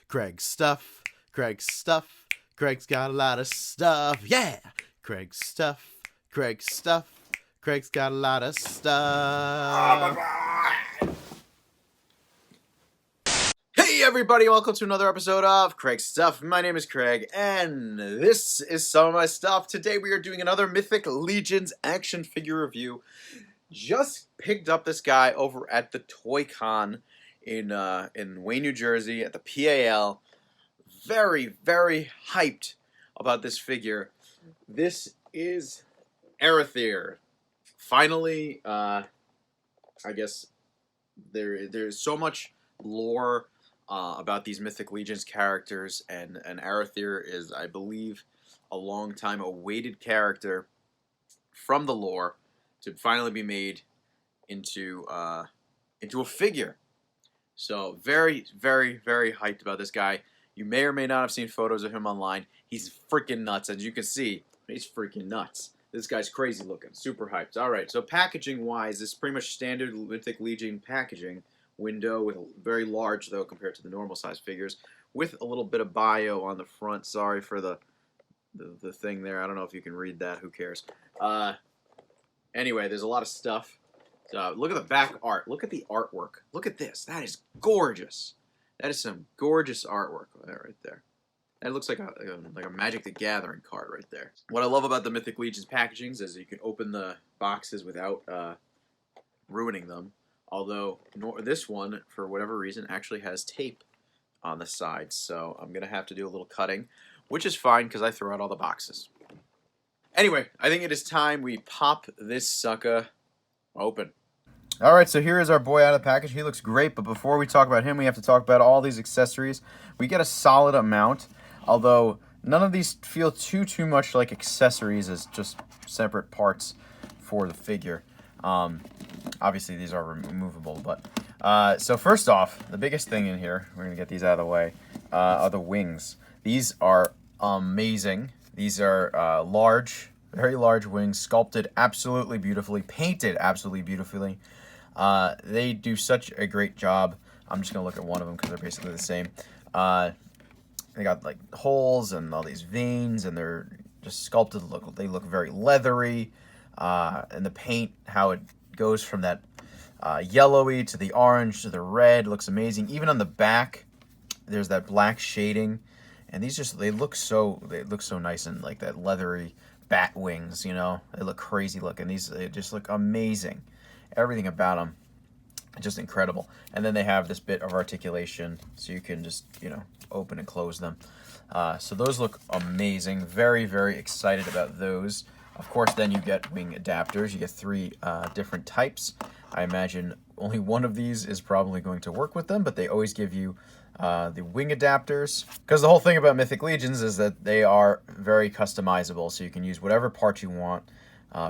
Craig's stuff. Craig's stuff. Craig's got a lot of stuff. Yeah. Craig's stuff. Craig's stuff. Craig's got a lot of stuff. Hey everybody, welcome to another episode of Craig's Stuff. My name is Craig, and this is some of my stuff. Today we are doing another Mythic Legions action figure review. Just picked up this guy over at the Toy Con in Wayne, New Jersey at the PAL. Very, very hyped about this figure. This is Arethyr. Finally, I guess there's so much lore about these Mythic Legions characters, and Arethyr is, I believe, a long time awaited character from the lore to finally be made into a figure. So very, very, very hyped about this guy. You may or may not have seen photos of him online. He's freaking nuts. As you can see, he's freaking nuts. This guy's crazy looking. Super hyped. Alright, so packaging-wise, this is pretty much standard Mythic Legion packaging. Window with very large, though, compared to the normal size figures. With a little bit of bio on the front. Sorry for the thing there. I don't know if you can read that. Who cares? Anyway, there's a lot of stuff. Look at the back art. Look at the artwork. Look at this. That is gorgeous. That is some gorgeous artwork right there. That looks like a Magic the Gathering card right there. What I love about the Mythic Legions packagings is you can open the boxes without ruining them. Although this one, for whatever reason, actually has tape on the sides. So I'm going to have to do a little cutting, which is fine because I threw out all the boxes. Anyway, I think it is time we pop this sucker open. Alright, so here is our boy out of the package. He looks great, but before we talk about him, we have to talk about all these accessories. We get a solid amount, although none of these feel too much like accessories as just separate parts for the figure. Obviously, these are removable, but... so first off, the biggest thing in here, we're going to get these out of the way, are the wings. These are amazing. These are large, very large wings, sculpted absolutely beautifully, painted absolutely beautifully. They do such a great job. I'm just going to look at one of them because they're basically the same. They got like holes and all these veins, and they're just sculpted. They look very leathery. And the paint, how it goes from that yellowy to the orange to the red, looks amazing. Even on the back, there's that black shading, and these they look so nice and like that leathery bat wings. You know, they look crazy looking. They just look amazing. Everything about them, just incredible. And then they have this bit of articulation, so you can just open and close them. So those look amazing. Very, very excited about those. Of course, then you get wing adapters. You get 3 different types. I imagine only one of these is probably going to work with them, but they always give you the wing adapters. Because the whole thing about Mythic Legions is that they are very customizable, so you can use whatever part you want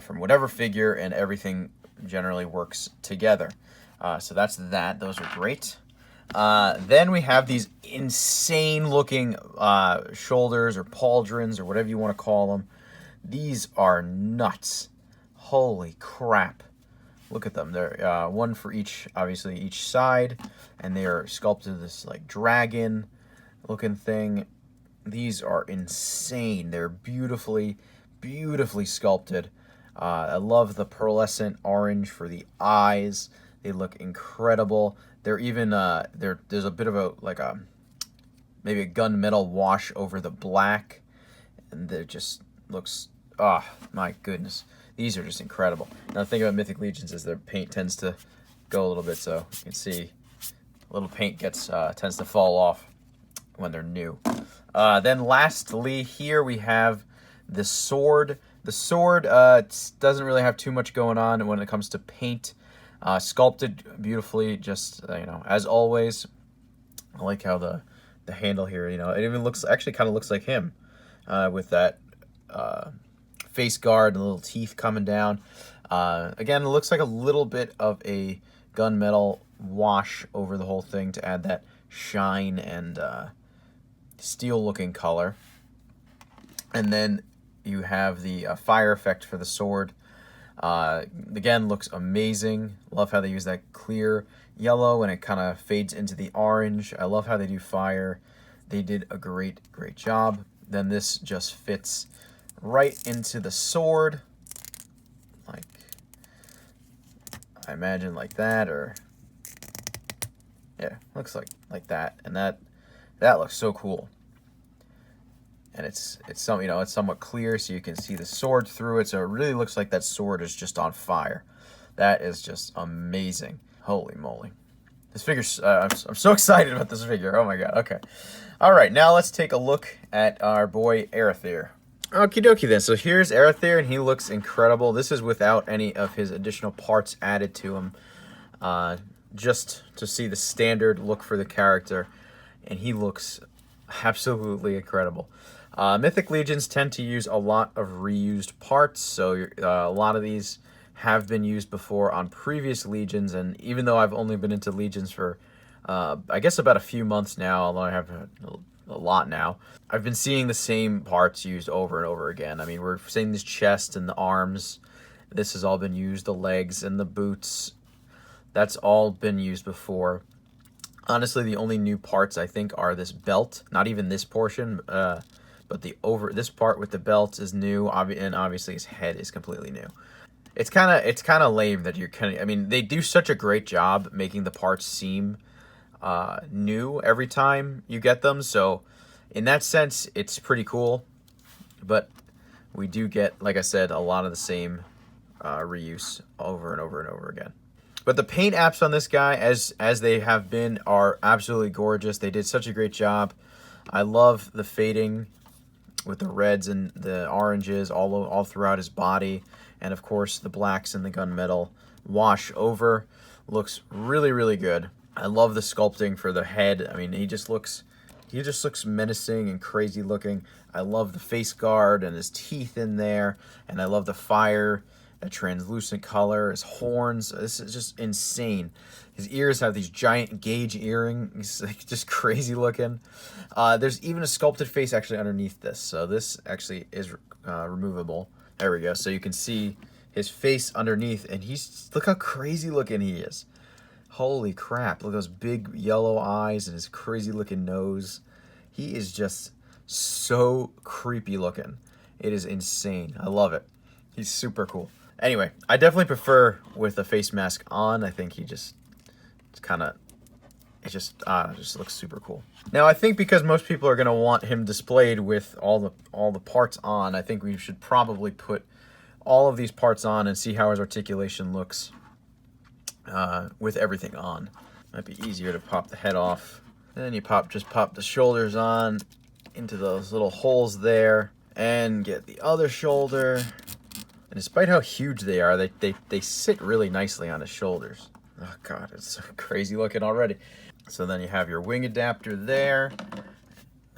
from whatever figure, and everything generally works together. So that's that. Those are great. Then we have these insane-looking shoulders or pauldrons or whatever you want to call them. These are nuts. Holy crap. Look at them. They're one for each, obviously, each side. And they are sculpted this, like, dragon-looking thing. These are insane. They're beautifully, beautifully sculpted. I love the pearlescent orange for the eyes. They look incredible. They're even, there's a bit of maybe a gunmetal wash over the black. And they're just... looks, my goodness, these are just incredible. Now the thing about Mythic Legions is their paint tends to go a little bit, so you can see a little paint tends to fall off when they're new. Then lastly, here we have the sword. The sword doesn't really have too much going on when it comes to paint. Sculpted beautifully, just as always. I like how the handle here, it even actually kind of looks like him with that face guard and little teeth coming down. Again, it looks like a little bit of a gunmetal wash over the whole thing to add that shine and steel looking color. And then you have the fire effect for the sword. Again, looks amazing. Love how they use that clear yellow and it kind of fades into the orange. I love how they do fire. they did a great job. Then this just fits right into the sword, like I imagine like that, or yeah, looks like that, and that looks so cool. And it's some, it's somewhat clear, so you can see the sword through it. So it really looks like that sword is just on fire. That is just amazing. Holy moly! This figure's I'm so excited about this figure. Oh my god. Okay. All right, now let's take a look at our boy Arethyr. Okie dokie then. So here's Arethyr, and he looks incredible. This is without any of his additional parts added to him. Just to see the standard look for the character, and he looks absolutely incredible. Mythic Legions tend to use a lot of reused parts, so a lot of these have been used before on previous Legions, and even though I've only been into Legions for, I guess about a few months now, although I have a lot now, I've been seeing the same parts used over and over again. I mean, we're seeing this chest and the arms. This has all been used, the legs and the boots. That's all been used before. Honestly, the only new parts I think are this belt, not even this portion, but this part with the belt is new, and obviously his head is completely new. It's kind of lame that I mean, they do such a great job making the parts seem new every time you get them. So in that sense, it's pretty cool. But we do get, like I said, a lot of the same reuse over and over and over again. But the paint apps on this guy, as they have been, are absolutely gorgeous. They did such a great job. I love the fading with the reds and the oranges all throughout his body. And of course, the blacks and the gunmetal wash over. Looks really, really good. I love the sculpting for the head. I mean, he just looks menacing and crazy looking. I love the face guard and his teeth in there. And I love the fire, that translucent color, his horns. This is just insane. His ears have these giant gauge earrings, like just crazy looking. There's even a sculpted face actually underneath this. So this actually is removable. There we go. So you can see his face underneath, and look how crazy looking he is. Holy crap. Look at those big yellow eyes and his crazy looking nose. He is just so creepy looking. It is insane. I love it. He's super cool. Anyway, I definitely prefer with the face mask on. I think he just looks super cool. Now, I think because most people are going to want him displayed with all the parts on, I think we should probably put all of these parts on and see how his articulation looks with everything on. Might be easier to pop the head off. And then you just pop the shoulders on into those little holes there, and get the other shoulder. And despite how huge they are, they sit really nicely on his shoulders. Oh god, it's so crazy looking already. So then you have your wing adapter there.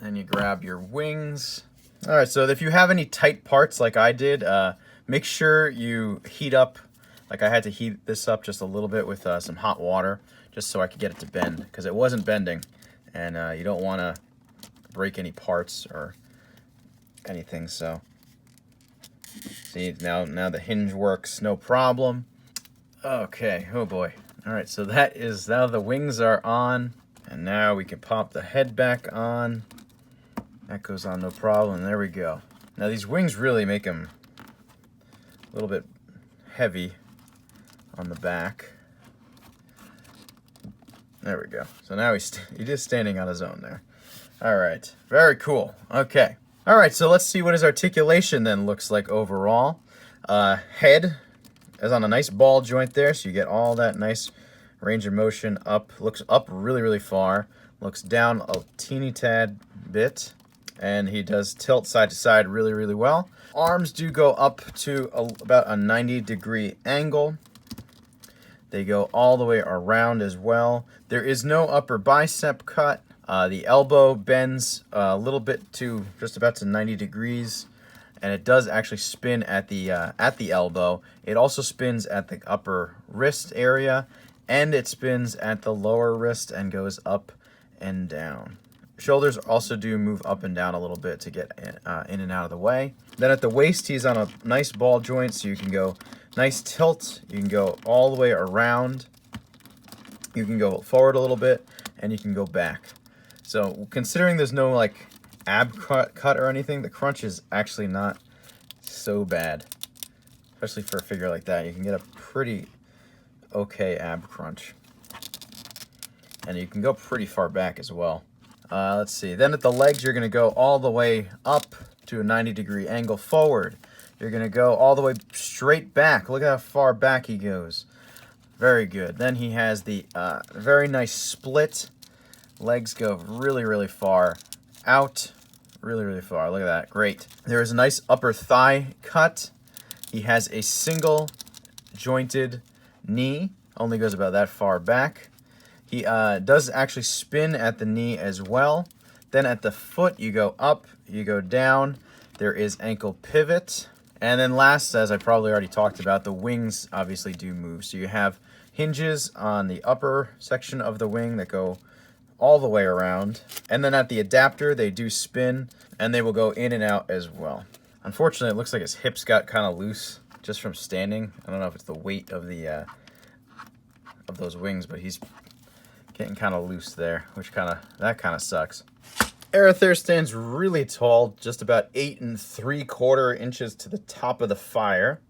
Then you grab your wings. Alright, so if you have any tight parts like I did, make sure you heat up. Like I had to heat this up just a little bit with some hot water, just so I could get it to bend, because it wasn't bending. And you don't want to break any parts or anything, so... See, now the hinge works, no problem. Okay, oh boy. Alright, so now the wings are on, and now we can pop the head back on. That goes on no problem, there we go. Now these wings really make him a little bit heavy on the back. There we go. So now he's just standing on his own there. Alright, very cool. Okay. Alright, so let's see what his articulation then looks like overall. Head is on a nice ball joint there, so you get all that nice range of motion up. Looks up really, really far. Looks down a teeny tad bit. And he does tilt side to side really, really well. Arms do go up to about a 90-degree angle. They go all the way around as well. There is no upper bicep cut. The elbow bends a little bit to just about to 90 degrees, and it does actually spin at the elbow. It also spins at the upper wrist area, and it spins at the lower wrist and goes up and down. Shoulders also do move up and down a little bit to get in and out of the way. Then at the waist, he's on a nice ball joint, so you can go nice tilt. You can go all the way around. You can go forward a little bit, and you can go back. So considering there's no like ab cut or anything, the crunch is actually not so bad. Especially for a figure like that, you can get a pretty okay ab crunch. And you can go pretty far back as well. Let's see. Then at the legs, you're going to go all the way up to a 90-degree angle forward. You're going to go all the way straight back. Look at how far back he goes. Very good. Then he has the very nice split. Legs go really, really far out. Really, really far. Look at that. Great. There is a nice upper thigh cut. He has a single jointed knee. Only goes about that far back. He does actually spin at the knee as well. Then at the foot, you go up, you go down. There is ankle pivot. And then last, as I probably already talked about, the wings obviously do move. So you have hinges on the upper section of the wing that go all the way around. And then at the adapter, they do spin, and they will go in and out as well. Unfortunately, it looks like his hips got kind of loose just from standing. I don't know if it's the weight of the of those wings, but he's getting kind of loose there, which kind of sucks. Arethyr stands really tall, just about 8 3/4 inches to the top of the fire.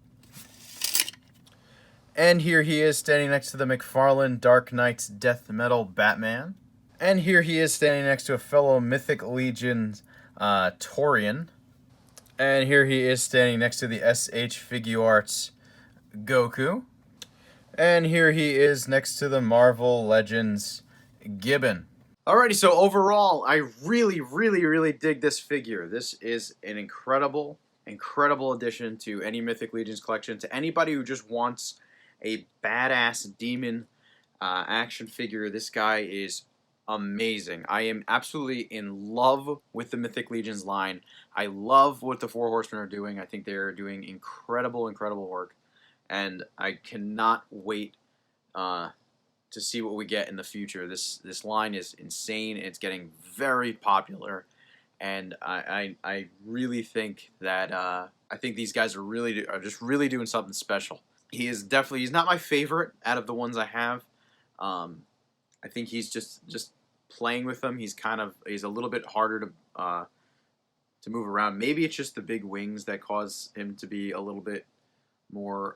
And here he is standing next to the McFarlane Dark Knight's Death Metal Batman. And here he is standing next to a fellow Mythic Legion Taurian. And here he is standing next to the SH Figuarts Goku. And here he is next to the Marvel Legends Gibbon. Alrighty, so overall, I really, really, really dig this figure. This is an incredible, incredible addition to any Mythic Legions collection. To anybody who just wants a badass demon action figure, this guy is amazing. I am absolutely in love with the Mythic Legions line. I love what the Four Horsemen are doing. I think they're doing incredible, incredible work. And I cannot wait to see what we get in the future. This line is insane. It's getting very popular. And I really think that I think these guys are just really doing something special. He's not my favorite out of the ones I have. I think he's just playing with them. He's a little bit harder to move around. Maybe it's just the big wings that cause him to be a little bit more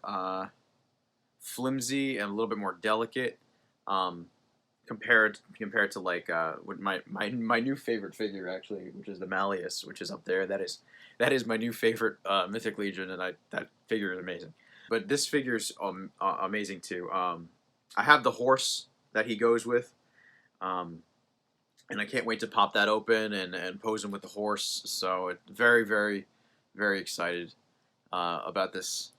flimsy and a little bit more delicate compared to like with my new favorite figure actually, which is the Malleus, which is up there. That is my new favorite Mythic Legion, and that figure is amazing. But this figure's amazing too. I have the horse that he goes with, and I can't wait to pop that open and pose him with the horse. So very, very, very excited about this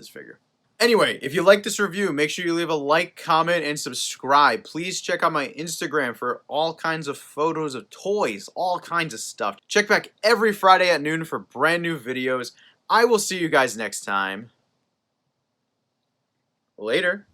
figure. Anyway, if you like this review, make sure you leave a like, comment, and subscribe. Please check out my Instagram for all kinds of photos of toys, all kinds of stuff. Check back every Friday at noon for brand new videos. I will see you guys next time. Later.